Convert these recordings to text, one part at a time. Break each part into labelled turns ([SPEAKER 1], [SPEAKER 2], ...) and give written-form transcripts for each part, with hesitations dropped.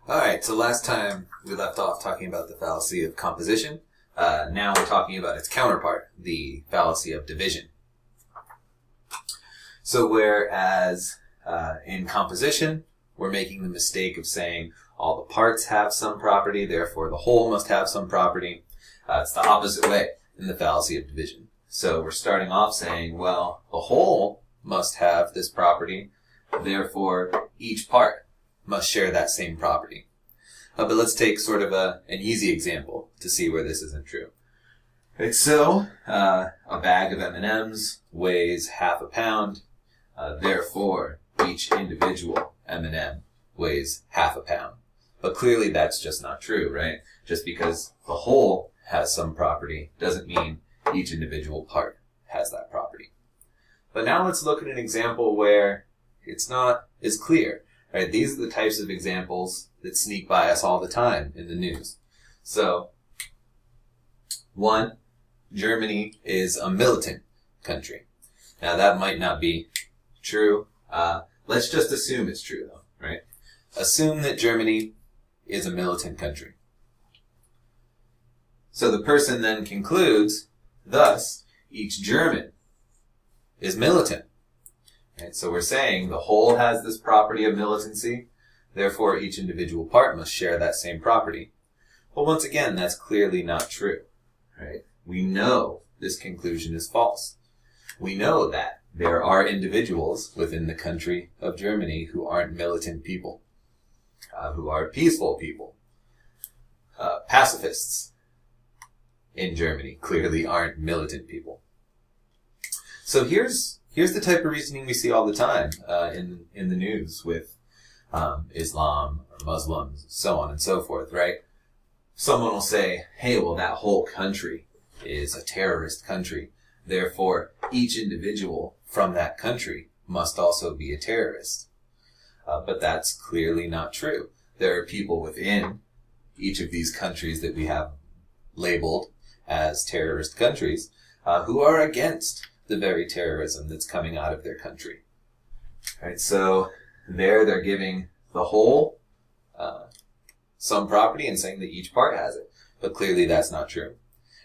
[SPEAKER 1] Alright, so last time we left off talking about the fallacy of composition. Now we're talking about its counterpart, the fallacy of division. So whereas in composition, we're making the mistake of saying all the parts have some property, therefore the whole must have some property. It's the opposite way in the fallacy of division. So we're starting off saying, well, the whole must have this property, therefore each part must share that same property. But let's take sort of an easy example to see where this isn't true. Right, so a bag of M&Ms weighs half a pound, therefore each individual M&M weighs half a pound. But clearly that's just not true, right? Just because the whole has some property doesn't mean each individual part has that property. But now let's look at an example where it's not as clear. Right, these are the types of examples that sneak by us all the time in the news. So, 1, Germany is a militant country. Now that might not be true. Let's just assume it's true though, right? Assume that Germany is a militant country. So the person then concludes, thus, each German is militant. Right, so we're saying the whole has this property of militancy, therefore each individual part must share that same property. But once again, that's clearly not true. Right? We know this conclusion is false. We know that there are individuals within the country of Germany who aren't militant people, who are peaceful people. Pacifists in Germany clearly aren't militant people. So here's the type of reasoning we see all the time in the news with Islam or Muslims, so on and so forth, right? Someone will say, hey, well, that whole country is a terrorist country. Therefore, each individual from that country must also be a terrorist. But that's clearly not true. There are people within each of these countries that we have labeled as terrorist countries who are against the very terrorism that's coming out of their country. Right, so they're giving the whole some property and saying that each part has it. But clearly that's not true.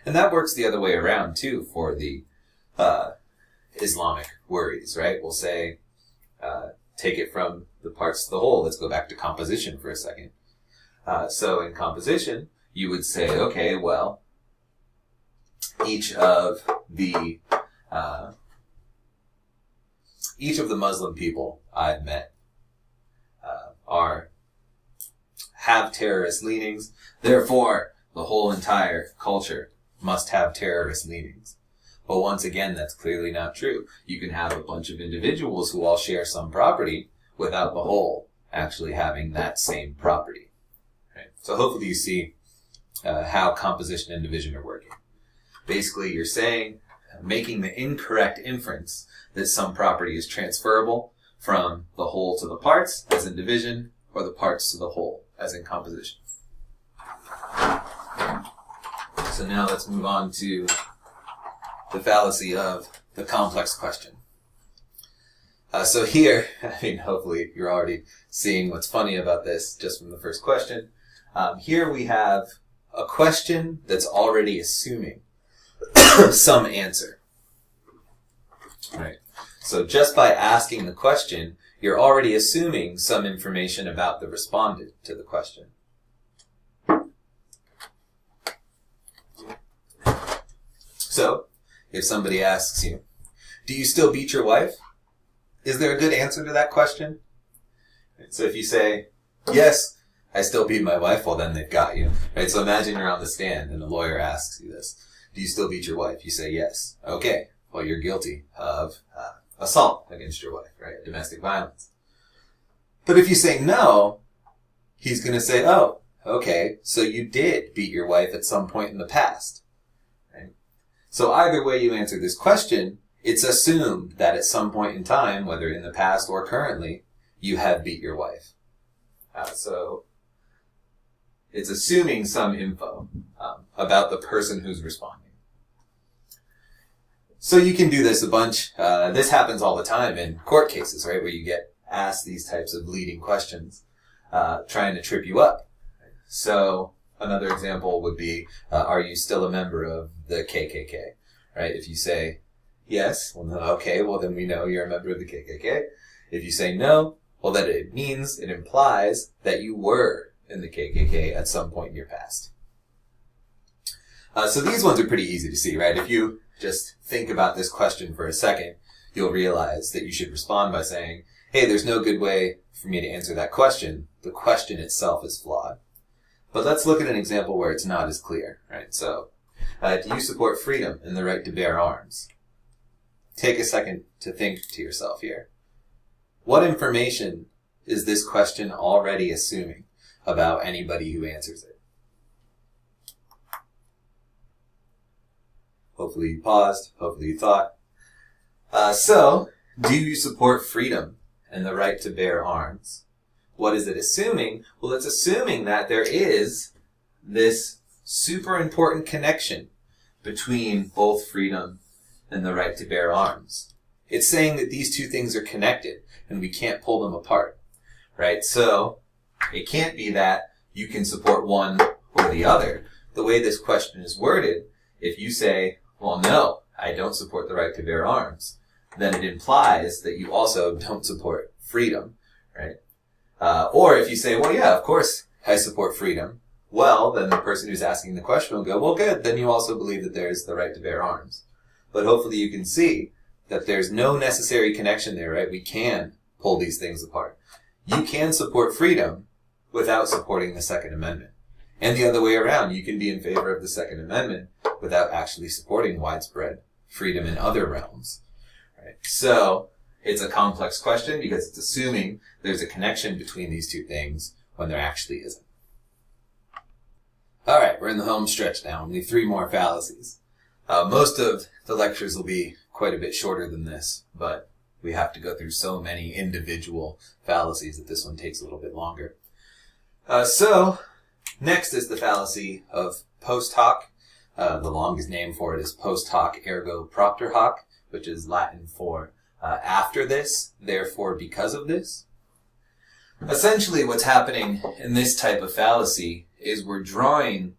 [SPEAKER 1] And that works the other way around too for the Islamic worries, right? We'll say, take it from the parts to the whole. Let's go back to composition for a second. So in composition, you would say, okay, well, each of the Muslim people I've met have terrorist leanings. Therefore, the whole entire culture must have terrorist leanings. But once again, that's clearly not true. You can have a bunch of individuals who all share some property without the whole actually having that same property. Right? So hopefully you see how composition and division are working. Basically, you're saying, making the incorrect inference that some property is transferable from the whole to the parts, as in division, or the parts to the whole, as in composition. So now let's move on to the fallacy of the complex question. So here, hopefully you're already seeing what's funny about this just from the first question. Here we have a question that's already assuming some answer. Right. So just by asking the question, you're already assuming some information about the respondent to the question. So, if somebody asks you, do you still beat your wife? Is there a good answer to that question? So if you say, yes, I still beat my wife, well then they've got you. Right? So imagine you're on the stand and the lawyer asks you this. Do you still beat your wife? You say yes. Okay. Well, you're guilty of assault against your wife, right? Domestic violence. But if you say no, he's going to say, oh, okay, so you did beat your wife at some point in the past. Right? So either way you answer this question, it's assumed that at some point in time, whether in the past or currently, you have beat your wife. So it's assuming some info about the person who's responding. So you can do this a bunch. This happens all the time in court cases, right, where you get asked these types of leading questions. trying to trip you up. So another example would be, are you still a member of the KKK? Right? If you say yes, well, okay, well then we know you're a member of the KKK. If you say no, well then it implies that you were in the KKK at some point in your past. So these ones are pretty easy to see, right? If you just think about this question for a second, you'll realize that you should respond by saying, hey, there's no good way for me to answer that question. The question itself is flawed. But let's look at an example where it's not as clear, right? So, do you support freedom and the right to bear arms? Take a second to think to yourself here. What information is this question already assuming about anybody who answers it? Hopefully you paused. Hopefully you thought. So, do you support freedom and the right to bear arms? What is it assuming? Well, it's assuming that there is this super important connection between both freedom and the right to bear arms. It's saying that these two things are connected and we can't pull them apart, right? So it can't be that you can support one or the other. The way this question is worded, if you say, well, no, I don't support the right to bear arms, then it implies that you also don't support freedom, right? Or if you say, well, yeah, of course I support freedom, well, then the person who's asking the question will go, well, good, then you also believe that there's the right to bear arms. But hopefully you can see that there's no necessary connection there, right? We can pull these things apart. You can support freedom without supporting the Second Amendment. And the other way around, you can be in favor of the Second Amendment without actually supporting widespread freedom in other realms, right? So it's a complex question because it's assuming there's a connection between these two things when there actually isn't. All right, we're in the home stretch now. Only 3 more fallacies. Most of the lectures will be quite a bit shorter than this, but we have to go through so many individual fallacies that this one takes a little bit longer. So next is the fallacy of post hoc. The longest name for it is post hoc ergo propter hoc, which is Latin for after this, therefore because of this. Essentially what's happening in this type of fallacy is we're drawing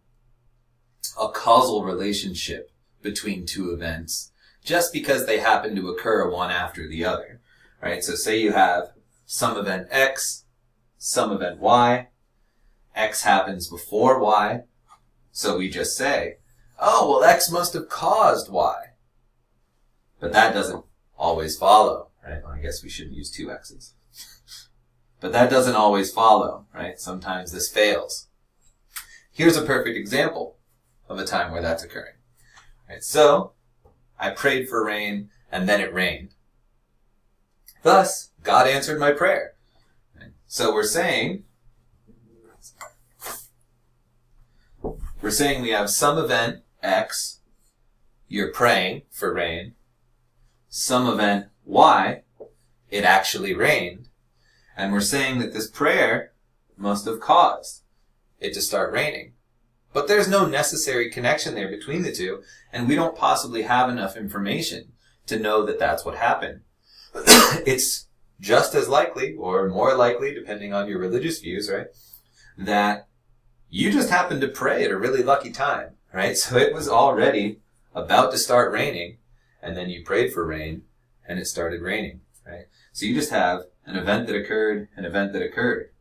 [SPEAKER 1] a causal relationship between two events just because they happen to occur one after the other, right? So say you have some event X, some event Y. X happens before Y, so we just say, oh, well, X must have caused Y. But that doesn't always follow, right? Well, I guess we shouldn't use 2 X's. But that doesn't always follow, right? Sometimes this fails. Here's a perfect example of a time where that's occurring. Right, so, I prayed for rain, and then it rained. Thus, God answered my prayer. Right? So we're saying we have some event, X, you're praying for rain. Some event, Y, it actually rained. And we're saying that this prayer must have caused it to start raining. But there's no necessary connection there between the two, and we don't possibly have enough information to know that that's what happened. It's just as likely, or more likely, depending on your religious views, right, that you just happened to pray at a really lucky time, right? So it was already about to start raining, and then you prayed for rain, and it started raining, right? So you just have an event that occurred, an event that occurred.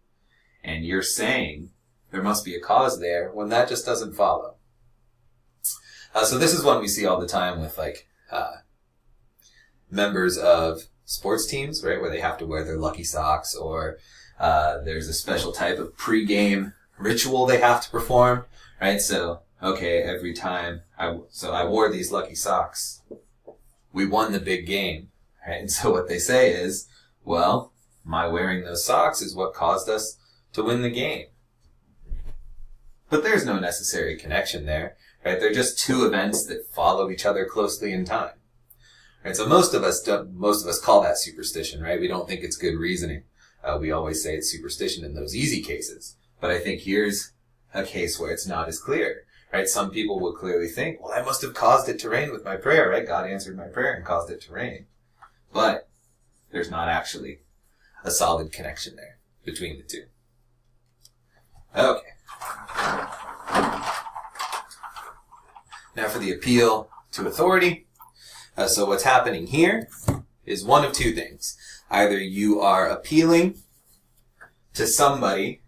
[SPEAKER 1] And you're saying there must be a cause there when that just doesn't follow. So this is one we see all the time with members of sports teams, right, where they have to wear their lucky socks, or there's a special type of pre-game ritual they have to perform, right? So, okay, every time I wore these lucky socks, we won the big game, right? And so what they say is, well, my wearing those socks is what caused us to win the game. But there's no necessary connection there, right? They're just 2 events that follow each other closely in time. Right? So most of us call that superstition, right? We don't think it's good reasoning. We always say it's superstition in those easy cases. But I think here's a case where it's not as clear, right? Some people will clearly think, well, I must have caused it to rain with my prayer, right? God answered my prayer and caused it to rain. But there's not actually a solid connection there between the two. the appeal to authority. So what's happening here is one of two things. Either you are appealing to somebody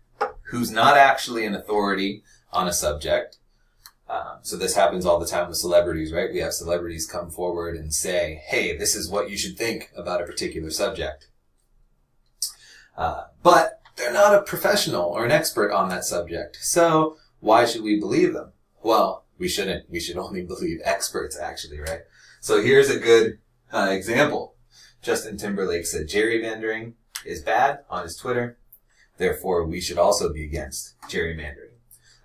[SPEAKER 1] who's not actually an authority on a subject. So this happens all the time with celebrities, right? We have celebrities come forward and say, hey, this is what you should think about a particular subject. But they're not a professional or an expert on that subject. So why should we believe them? Well, we shouldn't. We should only believe experts, actually, right? So here's a good example. Justin Timberlake said gerrymandering is bad on his Twitter. Therefore, we should also be against gerrymandering.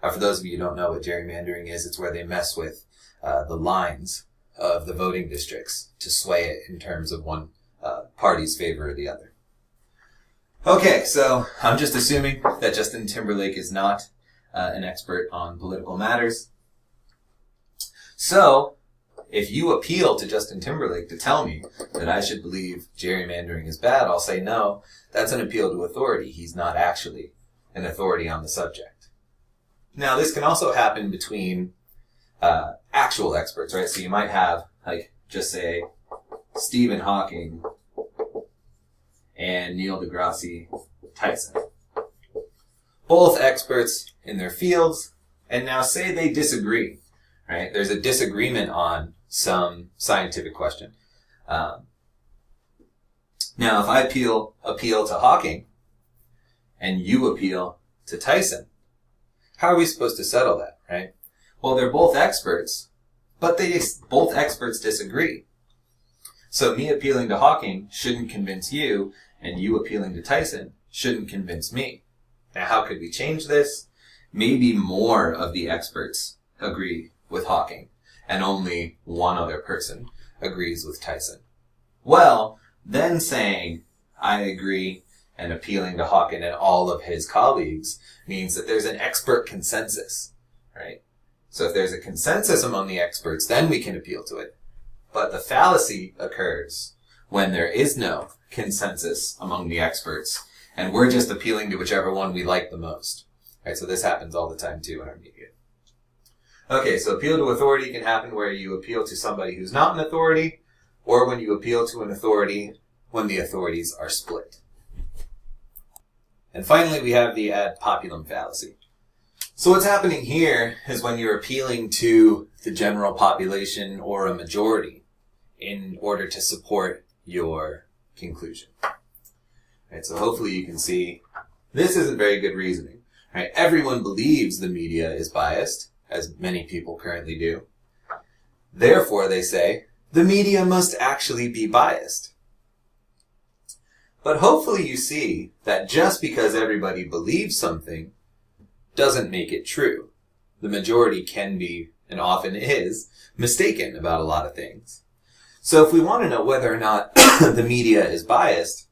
[SPEAKER 1] For those of you who don't know what gerrymandering is, it's where they mess with the lines of the voting districts to sway it in terms of one party's favor or the other. Okay, so I'm just assuming that Justin Timberlake is not an expert on political matters. So, if you appeal to Justin Timberlake to tell me that I should believe gerrymandering is bad, I'll say no, that's an appeal to authority. He's not actually an authority on the subject. Now, this can also happen between actual experts, right? So you might have, like, just say, Stephen Hawking and Neil deGrasse Tyson. Both experts in their fields, and now say they disagree, right? There's a disagreement on some scientific question. Now, if I appeal to Hawking, and you appeal to Tyson, how are we supposed to settle that, right? Well, they're both experts, but both experts disagree. So me appealing to Hawking shouldn't convince you, and you appealing to Tyson shouldn't convince me. Now, how could we change this? Maybe more of the experts agree with Hawking, and only one other person agrees with Tyson. Well, then saying, I agree, and appealing to Hawking and all of his colleagues means that there's an expert consensus, right? So if there's a consensus among the experts, then we can appeal to it. But the fallacy occurs when there is no consensus among the experts, and we're just appealing to whichever one we like the most. Right? So this happens all the time too in our media. Okay, so appeal to authority can happen where you appeal to somebody who's not an authority, or when you appeal to an authority when the authorities are split. And finally, we have the ad populum fallacy. So what's happening here is when you're appealing to the general population or a majority in order to support your conclusion. Right, so hopefully you can see this isn't very good reasoning. Right? Everyone believes the media is biased, as many people currently do. Therefore, they say, the media must actually be biased. But hopefully you see that just because everybody believes something doesn't make it true. The majority can be, and often is, mistaken about a lot of things. So if we want to know whether or not the media is biased,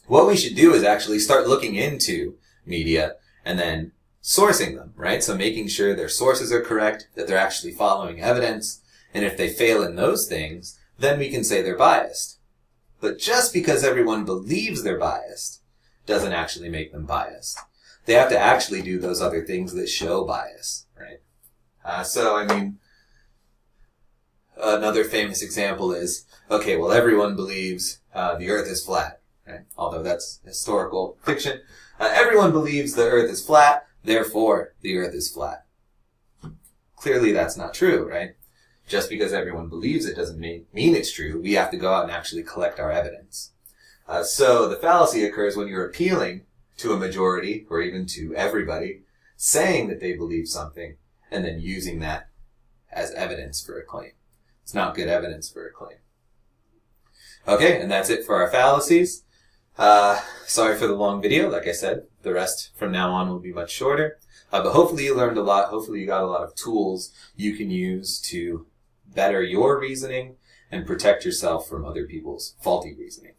[SPEAKER 1] what we should do is actually start looking into media and then sourcing them, right? So making sure their sources are correct, that they're actually following evidence, and if they fail in those things, then we can say they're biased. But just because everyone believes they're biased doesn't actually make them biased. They have to actually do those other things that show bias, right? Another famous example is, okay, well, everyone believes the earth is flat, right? Although that's historical fiction. Everyone believes the earth is flat, therefore the earth is flat. Clearly that's not true, right? Just because everyone believes it doesn't mean it's true. We have to go out and actually collect our evidence. So the fallacy occurs when you're appealing to a majority, or even to everybody, saying that they believe something, and then using that as evidence for a claim. It's not good evidence for a claim. Okay, and that's it for our fallacies. Sorry for the long video. Like I said, the rest from now on will be much shorter. But hopefully you learned a lot. Hopefully you got a lot of tools you can use to better your reasoning and protect yourself from other people's faulty reasoning.